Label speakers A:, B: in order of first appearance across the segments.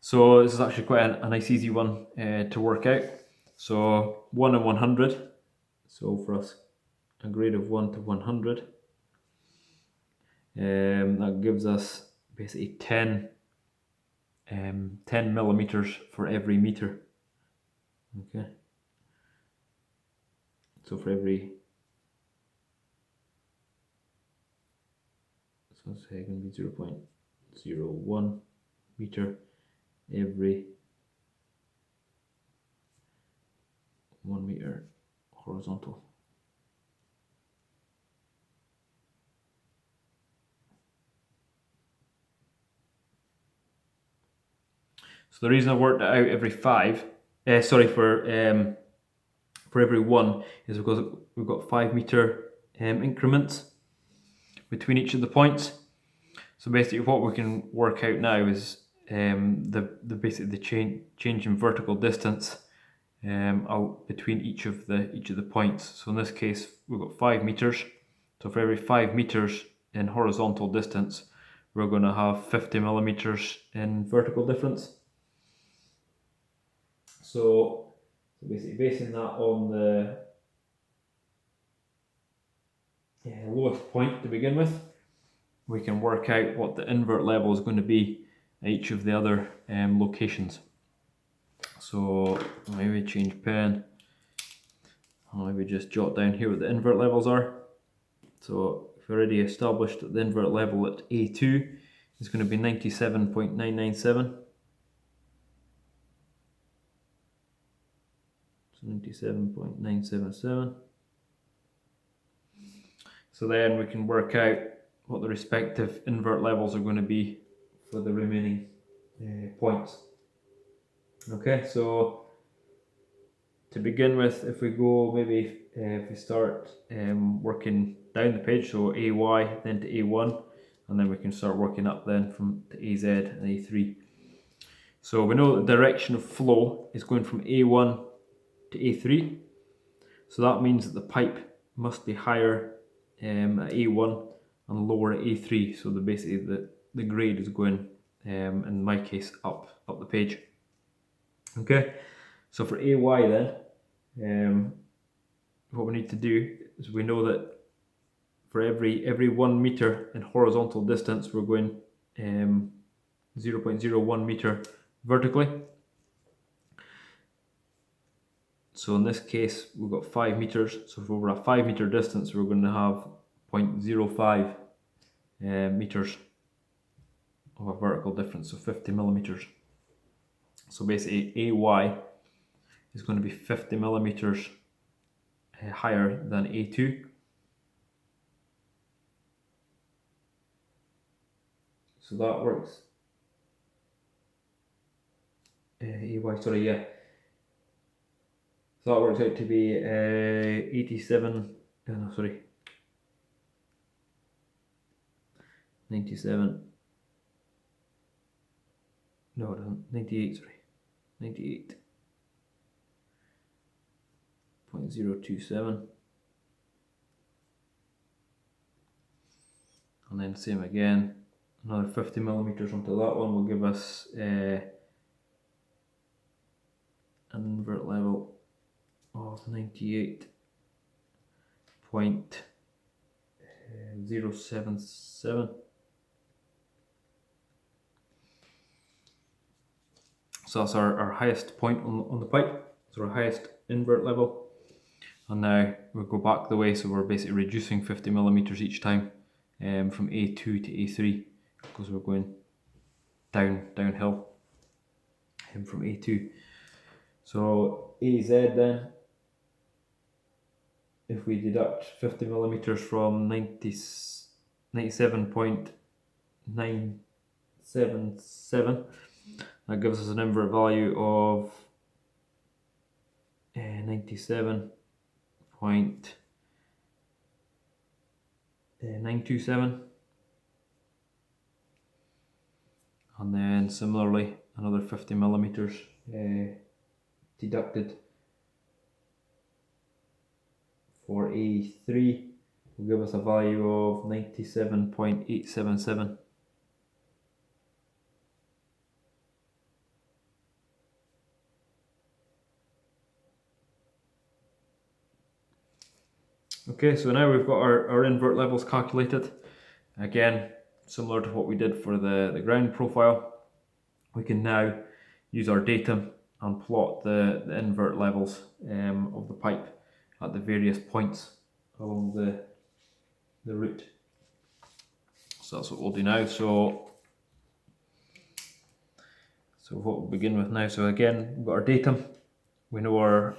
A: So this is actually quite a nice easy one to work out. So 1 and 100. So for us, a grade of 1 to 100. That gives us basically 10 millimeters for every meter. Okay. So for every, so it's going to be 0.01 meter every 1 meter horizontal. So the reason I worked it out every for every one is because we've got 5 meter increments between each of the points. So basically, what we can work out now is basically the change in vertical distance between each of the points. So in this case, we've got 5 meters. So for every 5 meters in horizontal distance, we're going to have 50 millimeters in vertical difference. So basically, basing that on the lowest point to begin with, we can work out what the invert level is going to be at each of the other locations. So maybe change pen. I'll maybe just jot down here what the invert levels are. So we've already established that the invert level at A2 is going to be 97.997. So 97.977. So then we can work out what the respective invert levels are going to be for the remaining points. Okay, so to begin with, if we go maybe if we start working down the page, so AY then to A1, and then we can start working up then from to AZ and A3. So we know the direction of flow is going from A1 to A3, so that means that the pipe must be higher at A1 and lower at A3. So basically the grade is going, in my case, up the page. Okay, so for AY then, what we need to do is we know that for every 1 meter in horizontal distance, we're going 0.01 meter vertically. So in this case, we've got 5 meters. So for over a 5 meter distance, we're going to have 0.05 meters of a vertical difference, so 50 millimeters. So basically, AY is going to be 50 millimeters higher than A2. So that works. AY, sorry, yeah. So that works out to be 87. No, sorry. 97. No, it doesn't. 98. Sorry, 98.027. And then same again. Another 50 millimeters onto that one will give us an invert level of 98.077. So that's our highest point on the pipe. So our highest invert level. And now we'll go back the way, so we're basically reducing 50 millimeters each time from A2 to A3 because we're going downhill from A2. So AZ then, if we deduct 50 millimeters from 97.977, that gives us an invert value of 97.927. And then similarly, another 50 millimeters deducted for A3 will give us a value of 97.877. Okay, so now we've got our invert levels calculated. Again, similar to what we did for the ground profile, we can now use our datum and plot the invert levels of the pipe at the various points along the route. So that's what we'll do now. So what we'll begin with now. So again, we've got our datum. We know our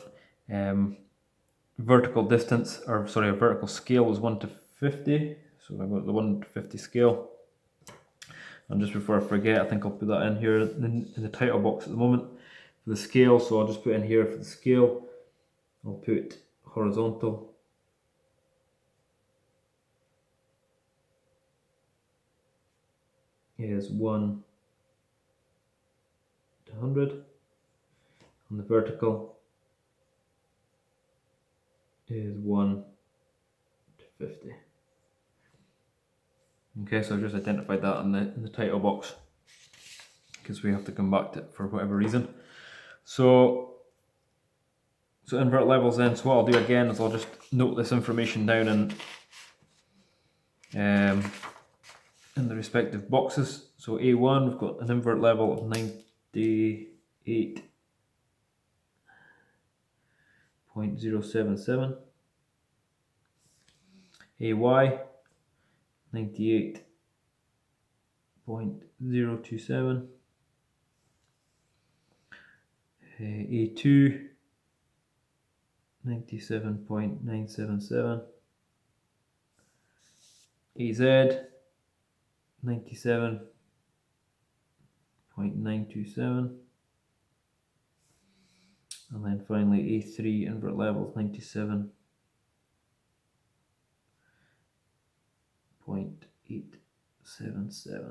A: vertical distance, or sorry, our vertical scale is 1 to 50. So I've got the 1 to 50 scale. And just before I forget, I think I'll put that in here in the title box at the moment for the scale. So I'll just put in here for the scale, I'll put horizontal is 1 to 100, and the vertical is 1 to 50. Okay, so I've just identified that in the title box because we have to come back to it for whatever reason. So invert levels then. So what I'll do again is I'll just note this information down in the respective boxes. So A1, we've got an invert level of 98.077. AY, 98.027. A2, 97.977. AZ, 97.927. And then finally A3 invert levels 97.877.